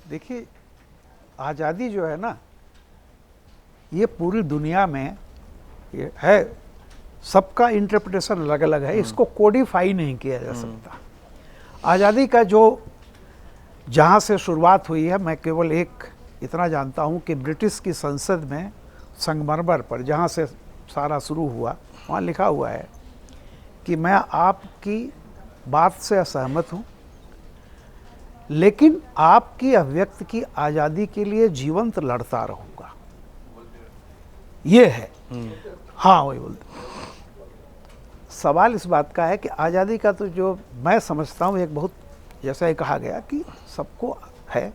देखिए, आज़ादी जो है ना, ये पूरी दुनिया में ये है, सबका इंटरप्रिटेशन अलग अलग है, इसको कोडिफाई नहीं किया जा सकता। आज़ादी का जो जहाँ से शुरुआत हुई है, मैं केवल एक इतना जानता हूँ कि ब्रिटिश की संसद में संगमरमर पर जहाँ से सारा शुरू हुआ, वहाँ लिखा हुआ है कि मैं आपकी बात से असहमत हूँ, लेकिन आपकी अभिव्यक्ति की आज़ादी के लिए जीवंत लड़ता रहूँगा। ये है। हाँ, वही बोलते। सवाल इस बात का है कि आज़ादी का तो जो मैं समझता हूँ, एक बहुत जैसा ही कहा गया कि सबको है,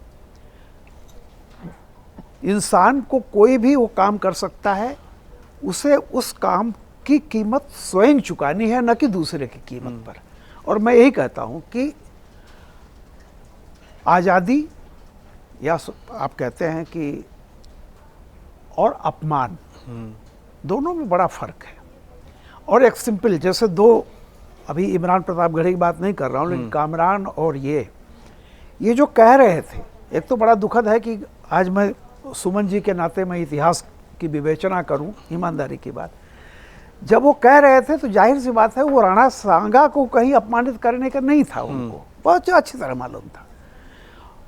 इंसान को कोई भी वो काम कर सकता है, उसे उस काम की कीमत स्वयं चुकानी है, न कि दूसरे की कीमत पर। और मैं यही कहता हूँ कि आज़ादी या आप कहते हैं कि और अपमान, दोनों में बड़ा फर्क है। और एक सिंपल, जैसे दो, अभी इमरान प्रतापगढ़ी की बात नहीं कर रहा हूँ, लेकिन कामरान और ये जो कह रहे थे, एक तो बड़ा दुखद है कि आज मैं सुमन जी के नाते मैं इतिहास की विवेचना करूं, ईमानदारी की बात, जब वो कह रहे थे तो जाहिर सी बात है वो राणा सांगा को कहीं अपमानित करने का नहीं था, उनको बहुत अच्छी तरह मालूम था।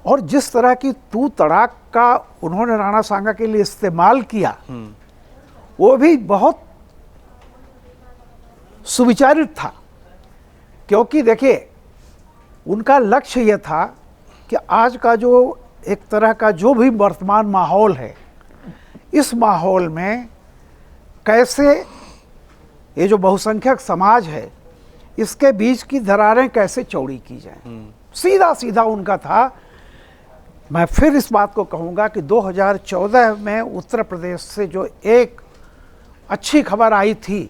और जिस तरह की तू तड़ाक का उन्होंने राणा सांगा के लिए इस्तेमाल किया, वो भी बहुत सुविचारित था। क्योंकि देखिए, उनका लक्ष्य यह था कि आज का जो एक तरह का जो भी वर्तमान माहौल है, इस माहौल में कैसे ये जो बहुसंख्यक समाज है, इसके बीच की दरारें कैसे चौड़ी की जाएं, सीधा सीधा उनका था। मैं फिर इस बात को कहूँगा कि 2014 में उत्तर प्रदेश से जो एक अच्छी खबर आई थी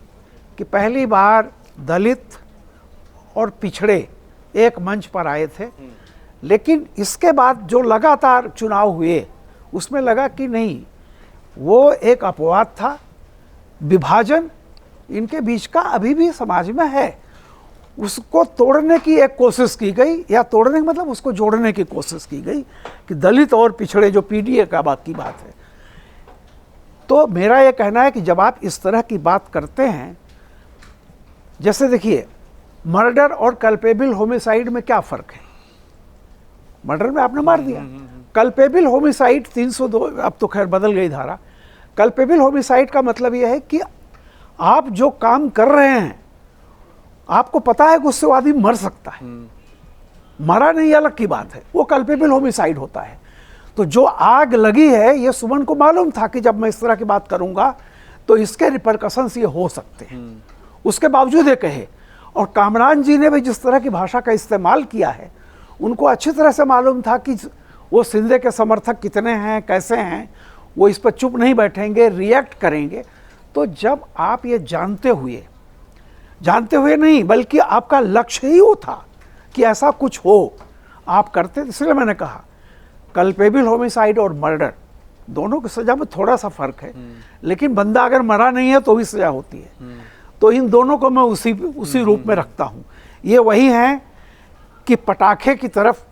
कि पहली बार दलित और पिछड़े एक मंच पर आए थे, लेकिन इसके बाद जो लगातार चुनाव हुए, उसमें लगा कि नहीं, वो एक अपवाद था। विभाजन इनके बीच का अभी भी समाज में है, उसको तोड़ने की एक कोशिश की गई, या तोड़ने का मतलब उसको जोड़ने की कोशिश की गई कि दलित और पिछड़े जो पीडीए का बाकी बात है। तो मेरा ये कहना है कि जब आप इस तरह की बात करते हैं, जैसे देखिए, मर्डर और कल्पेबल होमिसाइड में क्या फ़र्क है? मर्डर में आपने मार दिया, कल्पेबल होमिसाइड 302, अब तो खैर बदल गई धारा। कल्पेबल होमिसाइड का मतलब यह है कि आप जो काम कर रहे हैं, आपको पता है कि उससे वो आदमी मर सकता है, मरा नहीं अलग की बात है, वो कल्पेबल होमिसाइड होता है। तो जो आग लगी है, ये सुमन को मालूम था कि जब मैं इस तरह की बात करूंगा तो इसके रिपरकशंस ये हो सकते हैं, उसके बावजूद ये कहे। और कामरान जी ने भी जिस तरह की भाषा का इस्तेमाल किया है, उनको अच्छी तरह से मालूम था कि वो सिंधे के समर्थक कितने हैं, कैसे हैं, वो इस पर चुप नहीं बैठेंगे, रिएक्ट करेंगे। तो जब आप ये जानते हुए नहीं, बल्कि आपका लक्ष्य ही वो था कि ऐसा कुछ हो, आप करते, इसलिए मैंने कहा कल्पेबल होमिसाइड और मर्डर दोनों की सज़ा में थोड़ा सा फर्क है, लेकिन बंदा अगर मरा नहीं है तो भी सज़ा होती है। तो इन दोनों को मैं उसी रूप में रखता हूँ। ये वही हैं कि पटाखे की तरफ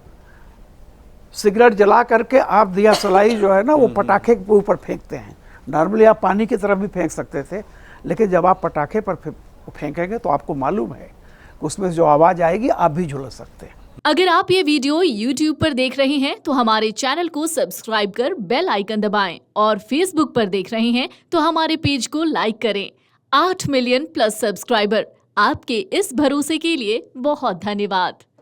सिगरेट जला करके आप दिया सलाई जो है ना, वो पटाखे के ऊपर फेंकते हैं। नॉर्मली आप पानी की तरफ भी फेंक सकते थे, लेकिन जब आप पटाखे पर फेंकेंगे तो आपको मालूम है उसमें जो आवाज़ आएगी, आप भी झुलस सकते हैं। अगर आप ये वीडियो YouTube पर देख रहे हैं तो हमारे चैनल को सब्सक्राइब कर बेल आइकन दबाएं, और Facebook पर देख रहे हैं तो हमारे पेज को लाइक करें। 8 मिलियन प्लस सब्सक्राइबर, आपके इस भरोसे के लिए बहुत धन्यवाद।